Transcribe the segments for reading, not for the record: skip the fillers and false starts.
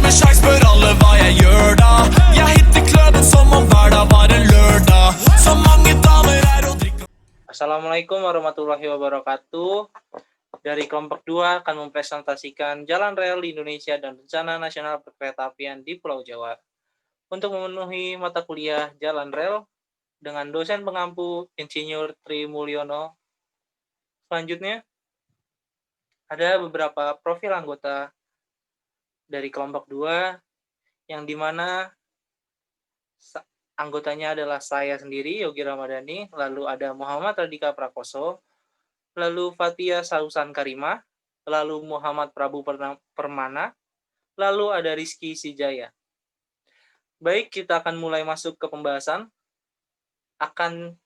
med sjekk, spør alle hva jeg gjør da. Jeg hitter kløben som om hver dag var en lørdag. Så mange damer er og drikker. Assalamualaikum warahmatullahi wabarakatuh. Dari kelompok 2 akan mempresentasikan jalan rel di Indonesia dan rencana nasional perkeretaapian di Pulau Jawa. Untuk memenuhi mata kuliah jalan rel dengan dosen pengampu Insinyur Tri Mulyono. Selanjutnya, ada beberapa profil anggota dari kelompok 2 yang dimana anggotanya adalah saya sendiri, Yogi Ramadhani, lalu ada Muhammad Radika Prakoso, lalu Fatia Sausan Karimah, lalu Muhammad Prabu Permana, lalu ada Rizky Sijaya. Baik, kita akan mulai masuk ke pembahasan. Akan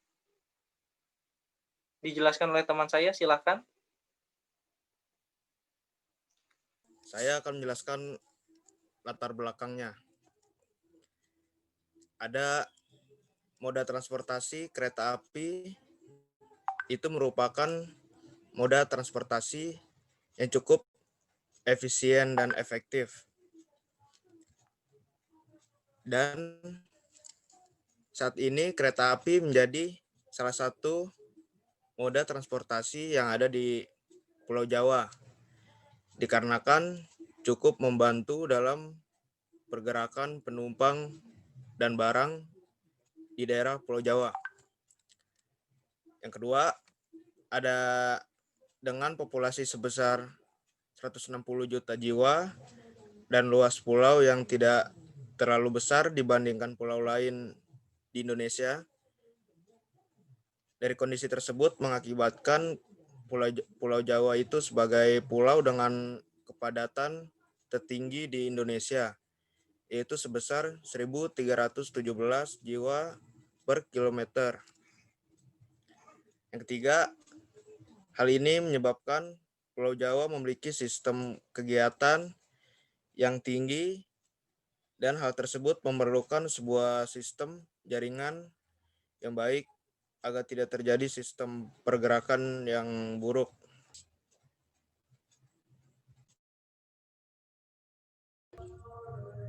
dijelaskan oleh teman saya, silakan. Saya akan menjelaskan latar belakangnya. Ada moda transportasi kereta api, itu merupakan moda transportasi yang cukup efisien dan efektif. Dan saat ini kereta api menjadi salah satu moda transportasi yang ada di Pulau Jawa, dikarenakan cukup membantu dalam pergerakan penumpang dan barang di daerah Pulau Jawa. Yang kedua, ada dengan populasi sebesar 160 juta jiwa dan luas pulau yang tidak terlalu besar dibandingkan pulau lain di Indonesia. Dari kondisi tersebut mengakibatkan Pulau Jawa itu sebagai pulau dengan kepadatan tertinggi di Indonesia, yaitu sebesar 1.317 jiwa per kilometer. Yang ketiga, hal ini menyebabkan Pulau Jawa memiliki sistem kegiatan yang tinggi dan hal tersebut memerlukan sebuah sistem jaringan yang baik agar tidak terjadi sistem pergerakan yang buruk.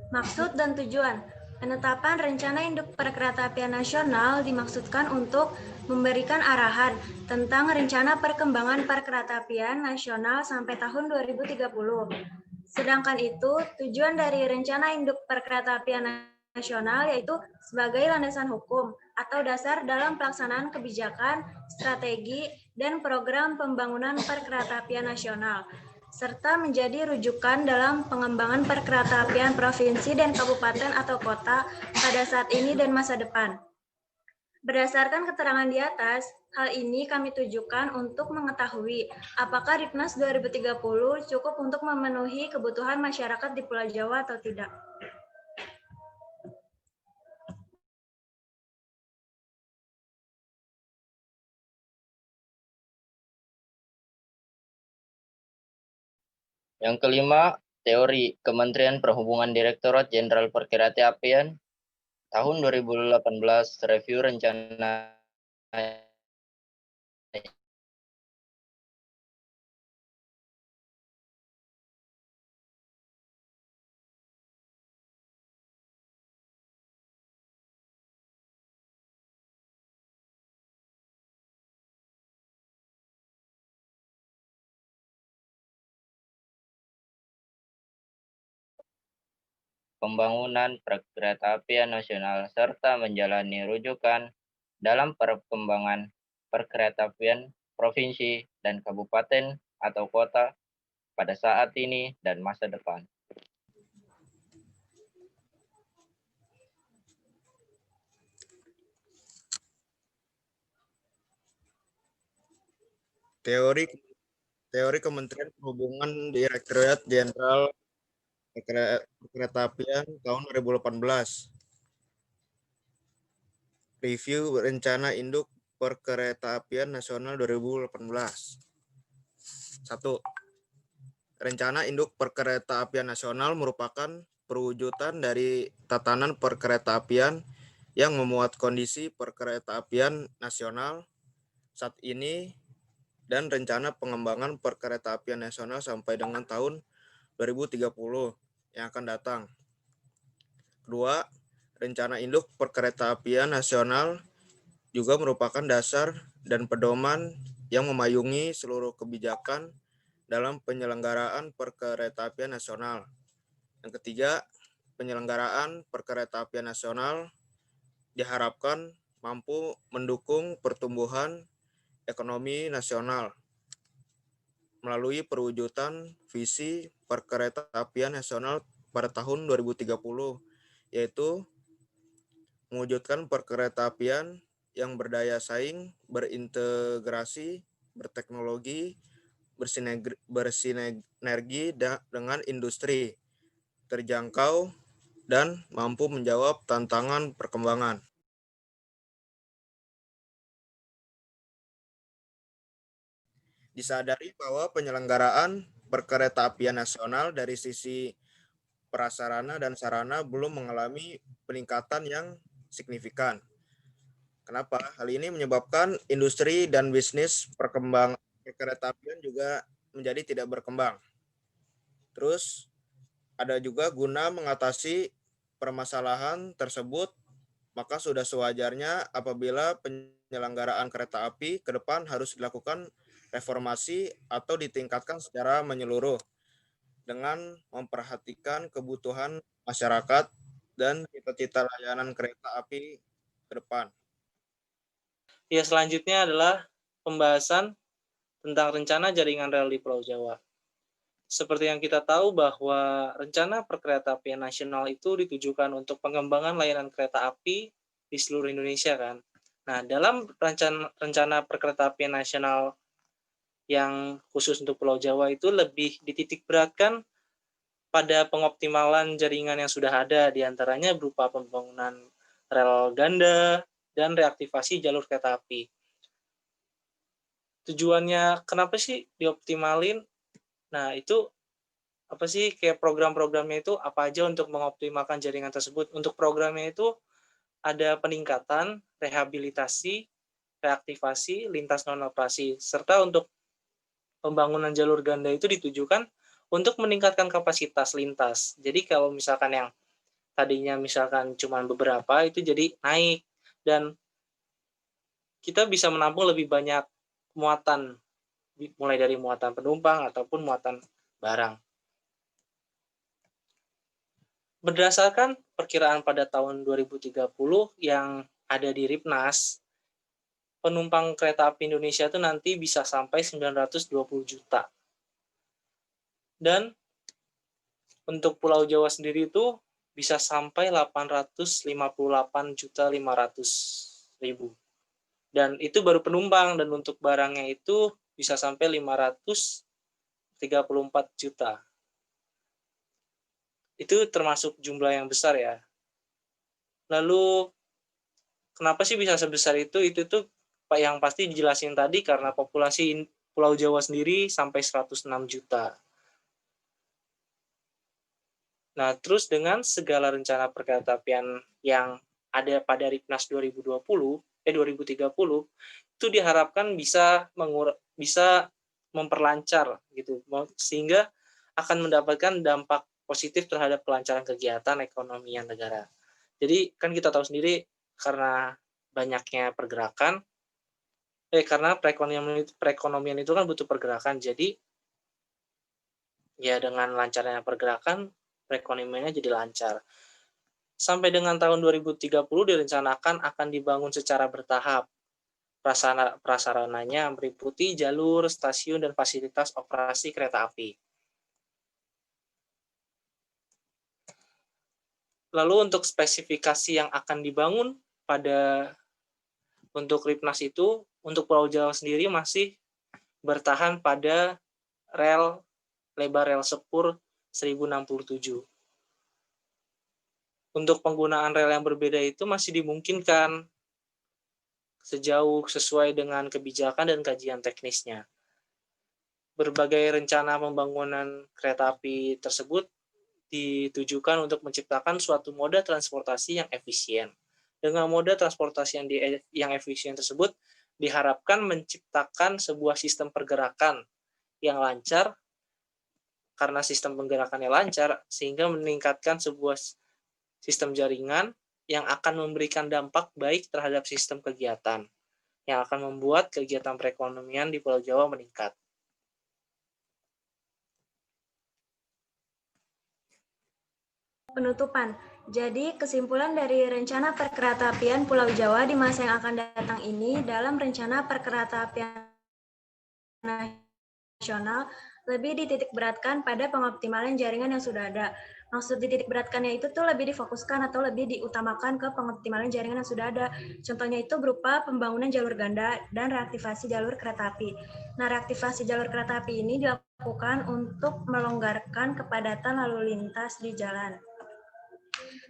Maksud dan tujuan. Penetapan Rencana Induk Perkeretaapian Nasional dimaksudkan untuk memberikan arahan tentang rencana perkembangan perkeretaapian nasional sampai tahun 2030. Sedangkan itu, tujuan dari Rencana Induk Perkeretaapian Nasional yaitu sebagai landasan hukum atau dasar dalam pelaksanaan kebijakan, strategi, dan program pembangunan perkeretaapian nasional, serta menjadi rujukan dalam pengembangan perkeretaapian provinsi dan kabupaten atau kota pada saat ini dan masa depan. Berdasarkan keterangan di atas, hal ini kami tujukan untuk mengetahui apakah Ripnas 2030 cukup untuk memenuhi kebutuhan masyarakat di Pulau Jawa atau tidak. Yang kelima, teori Kementerian Perhubungan Direktorat Jenderal Perkeretaapian tahun 2018, review rencana pembangunan perkeretaapian nasional serta menjalani rujukan dalam perkembangan perkeretaapian provinsi dan kabupaten atau kota pada saat ini dan masa depan. Teori Kementerian Perhubungan Direktorat Jenderal Perkeretaapian tahun 2018. Review Rencana Induk Perkeretaapian Nasional 2018. 1. Rencana Induk Perkeretaapian Nasional merupakan perwujudan dari tatanan perkeretaapian yang memuat kondisi perkeretaapian nasional saat ini dan rencana pengembangan perkeretaapian nasional sampai dengan tahun 2030 yang akan datang. Kedua, rencana induk perkeretaapian nasional juga merupakan dasar dan pedoman yang memayungi seluruh kebijakan dalam penyelenggaraan perkeretaapian nasional. Yang ketiga, penyelenggaraan perkeretaapian nasional diharapkan mampu mendukung pertumbuhan ekonomi nasional melalui perwujudan visi perkeretaapian nasional pada tahun 2030, yaitu mewujudkan perkeretaapian yang berdaya saing, berintegrasi, berteknologi, bersinergi dengan industri, terjangkau, dan mampu menjawab tantangan perkembangan. Disadari bahwa penyelenggaraan perkeretaapian nasional dari sisi prasarana dan sarana belum mengalami peningkatan yang signifikan. Kenapa? Hal ini menyebabkan industri dan bisnis perkeretaapian juga menjadi tidak berkembang. Terus ada juga guna mengatasi permasalahan tersebut, maka sudah sewajarnya apabila penyelenggaraan kereta api ke depan harus dilakukan reformasi atau ditingkatkan secara menyeluruh dengan memperhatikan kebutuhan masyarakat dan cita-cita layanan kereta api ke depan. Ya, selanjutnya adalah pembahasan tentang rencana jaringan rel di Pulau Jawa. Seperti yang kita tahu bahwa rencana perkeretaapian nasional itu ditujukan untuk pengembangan layanan kereta api di seluruh Indonesia kan. Nah, dalam rencana perkeretaapian nasional yang khusus untuk Pulau Jawa itu lebih dititik beratkan pada pengoptimalan jaringan yang sudah ada, diantaranya berupa pembangunan rel ganda dan reaktivasi jalur kereta api. Tujuannya kenapa sih dioptimalin? Nah, itu apa sih kayak program-programnya itu apa aja untuk mengoptimalkan jaringan tersebut? Untuk programnya itu ada peningkatan, rehabilitasi, reaktivasi, lintas non-operasi, serta untuk pembangunan jalur ganda itu ditujukan untuk meningkatkan kapasitas lintas. Jadi kalau misalkan yang tadinya misalkan cuma beberapa itu jadi naik dan kita bisa menampung lebih banyak muatan, mulai dari muatan penumpang ataupun muatan barang. Berdasarkan perkiraan pada tahun 2030 yang ada di Ripnas, penumpang kereta api Indonesia itu nanti bisa sampai 920 juta. Dan untuk Pulau Jawa sendiri itu bisa sampai 858.500.000. Dan itu baru penumpang, dan untuk barangnya itu bisa sampai 534 juta. Itu termasuk jumlah yang besar ya. Lalu kenapa sih bisa sebesar itu? Itu tuh yang pasti dijelasin tadi karena populasi Pulau Jawa sendiri sampai 106 juta. Nah, terus dengan segala rencana perkeretaapian yang ada pada Ripnas 2030, itu diharapkan bisa memperlancar gitu, sehingga akan mendapatkan dampak positif terhadap kelancaran kegiatan ekonomian negara. Jadi kan kita tahu sendiri karena banyaknya pergerakan, karena perekonomian itu kan butuh pergerakan. Jadi ya dengan lancarnya pergerakan, perekonomiannya jadi lancar. Sampai dengan tahun 2030 direncanakan akan dibangun secara bertahap. Prasarananya meliputi jalur, stasiun, dan fasilitas operasi kereta api. Lalu untuk spesifikasi yang akan dibangun untuk Ripnas itu, untuk Pulau Jawa sendiri masih bertahan pada lebar rel sepur 1067. Untuk penggunaan rel yang berbeda itu masih dimungkinkan sejauh sesuai dengan kebijakan dan kajian teknisnya. Berbagai rencana pembangunan kereta api tersebut ditujukan untuk menciptakan suatu moda transportasi yang efisien. Dengan moda transportasi yang efisien tersebut diharapkan menciptakan sebuah sistem pergerakan yang lancar karena sistem penggerakannya lancar, sehingga meningkatkan sebuah sistem jaringan yang akan memberikan dampak baik terhadap sistem kegiatan, yang akan membuat kegiatan perekonomian di Pulau Jawa meningkat. Penutupan. Jadi, kesimpulan dari rencana perkeretaapian Pulau Jawa di masa yang akan datang ini dalam rencana perkeretaapian nasional lebih dititik beratkan pada pengoptimalan jaringan yang sudah ada. Maksud dititik beratkannya itu tuh lebih difokuskan atau lebih diutamakan ke pengoptimalan jaringan yang sudah ada. Contohnya itu berupa pembangunan jalur ganda dan reaktivasi jalur kereta api. Nah, reaktivasi jalur kereta api ini dilakukan untuk melonggarkan kepadatan lalu lintas di jalan.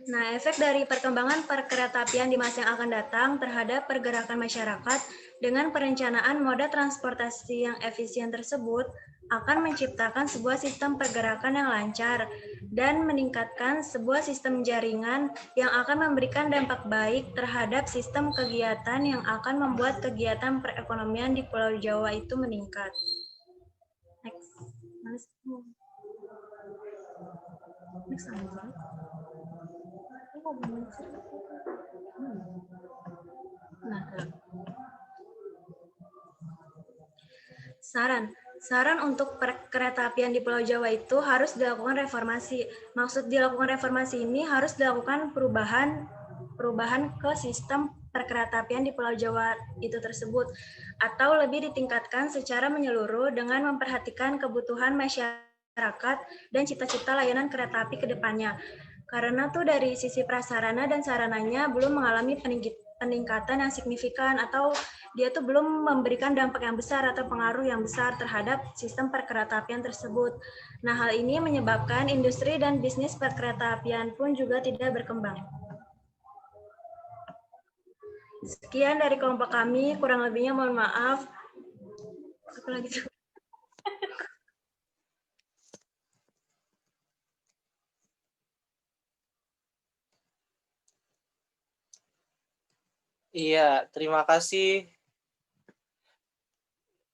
Nah, efek dari perkembangan perkeretaapian di masa yang akan datang terhadap pergerakan masyarakat dengan perencanaan moda transportasi yang efisien tersebut akan menciptakan sebuah sistem pergerakan yang lancar dan meningkatkan sebuah sistem jaringan yang akan memberikan dampak baik terhadap sistem kegiatan yang akan membuat kegiatan perekonomian di Pulau Jawa itu meningkat. Next. Next. Saran untuk perkeretaapian di Pulau Jawa itu harus dilakukan reformasi. Maksud dilakukan reformasi ini harus dilakukan perubahan ke sistem perkeretaapian di Pulau Jawa itu tersebut, atau lebih ditingkatkan secara menyeluruh dengan memperhatikan kebutuhan masyarakat dan cita-cita layanan kereta api ke depannya. Karena tuh dari sisi prasarana dan sarananya belum mengalami peningkatan yang signifikan atau dia tuh belum memberikan dampak yang besar atau pengaruh yang besar terhadap sistem perkeretaapian tersebut. Nah, hal ini menyebabkan industri dan bisnis perkeretaapian pun juga tidak berkembang. Sekian dari kelompok kami, kurang lebihnya mohon maaf. Apa lagi tuh? Iya, terima kasih.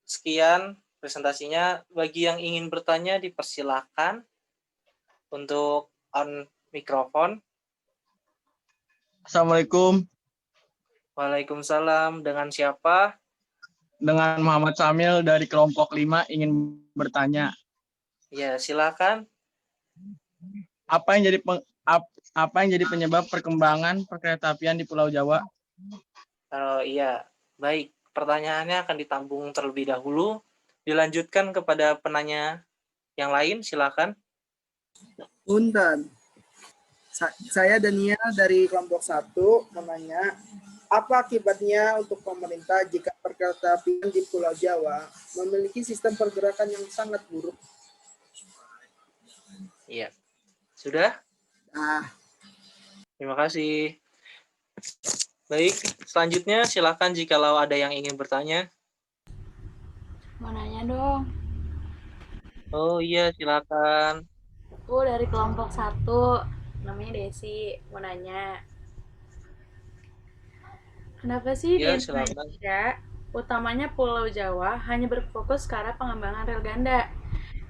Sekian presentasinya. Bagi yang ingin bertanya, dipersilakan untuk on mikrofon. Assalamualaikum. Waalaikumsalam. Dengan siapa? Dengan Muhammad Samil dari kelompok 5 ingin bertanya. Ya, silakan. Apa yang jadi penyebab perkembangan perkeretaapian di Pulau Jawa? Iya, baik. Pertanyaannya akan ditambung terlebih dahulu. Dilanjutkan kepada penanya yang lain, silakan. Punten. Saya Dania dari kelompok 1 menanya, apa akibatnya untuk pemerintah jika perkeretaapian di Pulau Jawa memiliki sistem pergerakan yang sangat buruk? Iya. Sudah? Terima kasih. Baik, selanjutnya silakan jikalau ada yang ingin bertanya. Mau nanya dong. Oh iya, silakan. Aku dari kelompok 1, namanya Desi, mau nanya. Kenapa sih Ya, di silakan. Indonesia, utamanya Pulau Jawa, hanya berfokus ke arah pengembangan rel ganda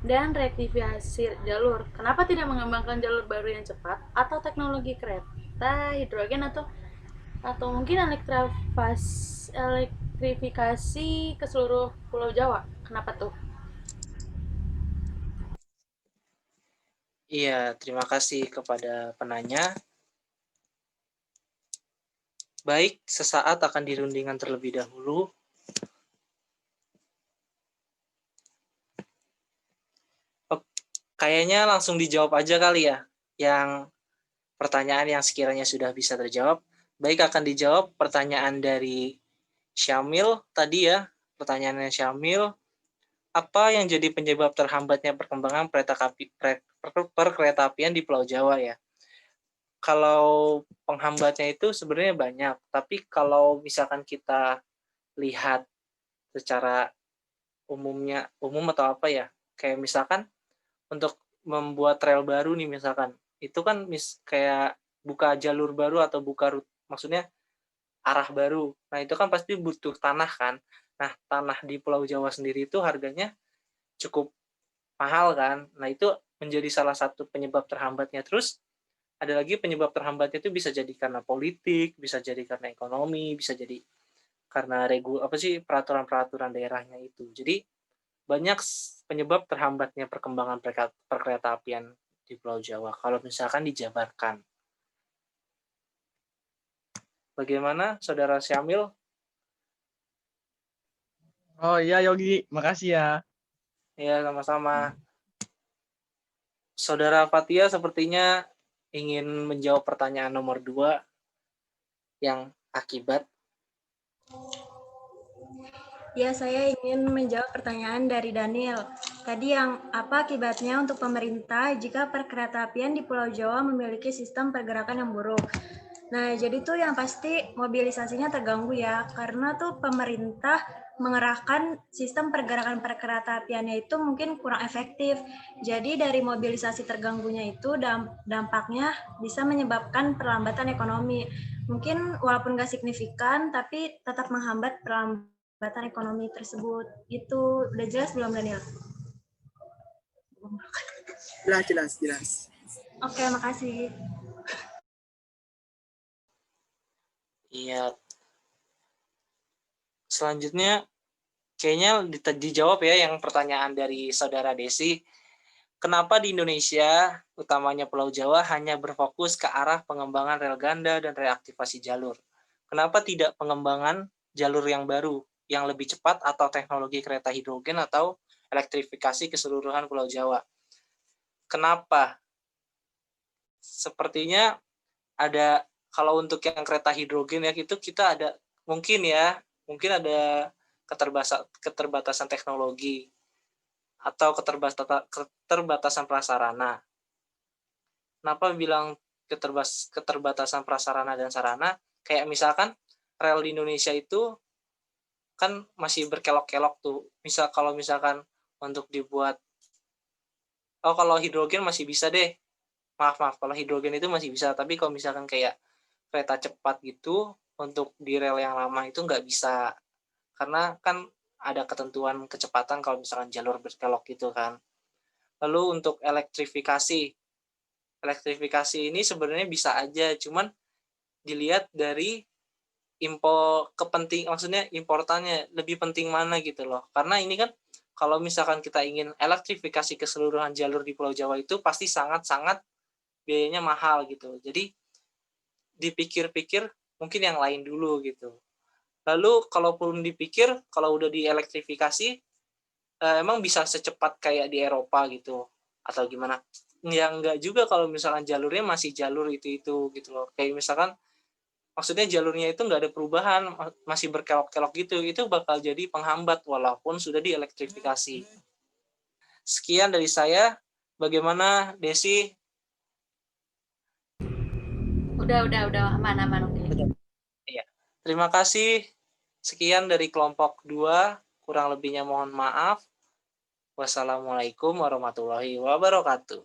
dan reaktivasi jalur? Kenapa tidak mengembangkan jalur baru yang cepat atau teknologi kereta, hidrogen, atau mungkin elektrifikasi ke seluruh Pulau Jawa? Kenapa tuh? Iya, terima kasih kepada penanya. Baik, sesaat akan dirundingkan terlebih dahulu. Kayaknya langsung dijawab aja kali ya, yang pertanyaan yang sekiranya sudah bisa terjawab. Baik, akan dijawab pertanyaan dari Syamil tadi ya, pertanyaannya Syamil. Apa yang jadi penyebab terhambatnya perkembangan perkeretaapian di Pulau Jawa ya? Kalau penghambatnya itu sebenarnya banyak, tapi kalau misalkan kita lihat secara umum atau apa ya, kayak misalkan untuk membuat rel baru nih misalkan, itu kan kayak buka jalur baru atau maksudnya arah baru. Nah, itu kan pasti butuh tanah kan. Nah, tanah di Pulau Jawa sendiri itu harganya cukup mahal kan. Nah, itu menjadi salah satu penyebab terhambatnya. Terus ada lagi penyebab terhambatnya itu bisa jadi karena politik, bisa jadi karena ekonomi, bisa jadi karena peraturan-peraturan daerahnya itu. Jadi banyak penyebab terhambatnya perkembangan perkeretaapian di Pulau Jawa kalau misalkan dijabarkan. Bagaimana Saudara Syamil? Oh iya Yogi, makasih ya. Ya, sama-sama. Saudara Fatia sepertinya ingin menjawab pertanyaan nomor 2 yang akibat. Ya, saya ingin menjawab pertanyaan dari Daniel. Tadi yang apa akibatnya untuk pemerintah jika perkeretaapian di Pulau Jawa memiliki sistem pergerakan yang buruk? Nah, jadi tuh yang pasti mobilisasinya terganggu ya, karena tuh pemerintah mengerahkan sistem pergerakan perkeretaapiannya itu mungkin kurang efektif. Jadi dari mobilisasi terganggunya itu dampaknya bisa menyebabkan perlambatan ekonomi. Mungkin walaupun nggak signifikan, tapi tetap menghambat perlambatan ekonomi tersebut. Itu udah jelas belum, Daniel? Jelas. Oke, makasih. Iya. Selanjutnya kayaknya dijawab ya yang pertanyaan dari Saudara Desi. Kenapa di Indonesia, utamanya Pulau Jawa, hanya berfokus ke arah pengembangan rel ganda dan reaktivasi jalur? Kenapa tidak pengembangan jalur yang baru, yang lebih cepat atau teknologi kereta hidrogen atau elektrifikasi keseluruhan Pulau Jawa? Kenapa? Sepertinya ada, kalau untuk yang kereta hidrogen ya itu kita ada mungkin ada keterbatasan teknologi atau keterbatasan prasarana. Kenapa bilang keterbatasan prasarana dan sarana? Kayak misalkan rel di Indonesia itu kan masih berkelok-kelok tuh. Kalau misalkan untuk dibuat, kalau hidrogen masih bisa deh. Maaf, kalau hidrogen itu masih bisa. Tapi kalau misalkan kayak kereta cepat gitu, untuk di rel yang lama itu nggak bisa. Karena kan ada ketentuan kecepatan kalau misalkan jalur berkelok gitu kan. Lalu untuk elektrifikasi ini sebenarnya bisa aja, cuman dilihat dari maksudnya importannya lebih penting mana gitu loh. Karena ini kan kalau misalkan kita ingin elektrifikasi keseluruhan jalur di Pulau Jawa itu pasti sangat-sangat biayanya mahal gitu. Jadi dipikir-pikir mungkin yang lain dulu gitu. Lalu kalaupun dipikir kalau udah dielektrifikasi emang bisa secepat kayak di Eropa gitu atau gimana? Ya enggak juga kalau misalkan jalurnya masih jalur itu gitu loh. Kayak misalkan maksudnya jalurnya itu nggak ada perubahan, masih berkelok-kelok gitu, itu bakal jadi penghambat walaupun sudah dielektrifikasi. Sekian dari saya. Bagaimana Desi? Udah, aman, oke. Iya. Terima kasih. Sekian dari kelompok 2. Kurang lebihnya mohon maaf. Wassalamualaikum warahmatullahi wabarakatuh.